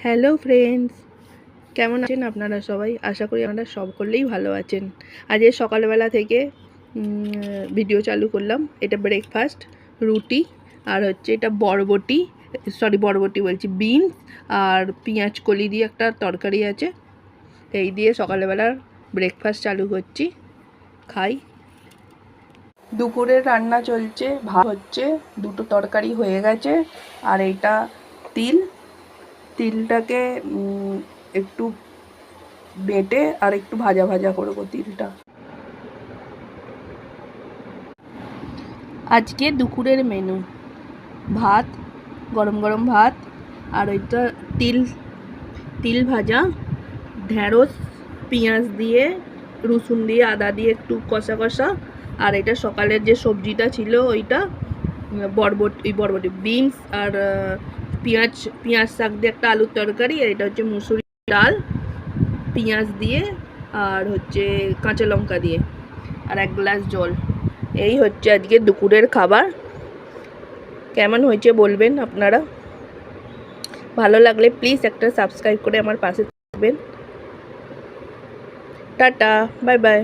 Hello friends, কেমন আছেন আপনারা সবাই? আশা করি আপনারা সকলেই ভালো আছেন। আজ এই সকালবেলা থেকে ভিডিও চালু করলাম। এটা ব্রেকফাস্ট, রুটি আর হচ্ছে এটা বরবটি বলছি, বিনস আর পেঁয়াজ কলি দিয়ে একটা তরকারি আছে। এই দিয়ে সকালবেলার ব্রেকফাস্ট চালু করছি, খাই। দুপুরের রান্না চলছে, ভাত হচ্ছে, দুটো তরকারি হয়ে গেছে। আর এইটা তিলটাকে একটু বেটে আর একটু ভাজা ভাজা করবো তিলটা। আজকে দুপুরের মেনু ভাত, গরম গরম ভাত, আর ওইটা তিল ভাজা, ঢ্যাঁড়স পেঁয়াজ দিয়ে রসুন দিয়ে আদা দিয়ে একটু কষা কষা। আর এটা সকালের যে সবজিটা ছিল ওইটা বরবটি বিনস আর পেঁয়াজ শাক দিয়ে একটা আলুর তরকারি। আর এটা হচ্ছে মুসুরি ডাল পেঁয়াজ দিয়ে আর হচ্ছে কাঁচা লঙ্কা দিয়ে, আর 1 গ্লাস জল। এই হচ্ছে আজকে দুপুরের খাবার। কেমন হয়েছে বলবেন আপনারা। ভালো লাগলে প্লিজ একটা সাবস্ক্রাইব করে আমার পাশে থাকবেন। Tata, bye bye.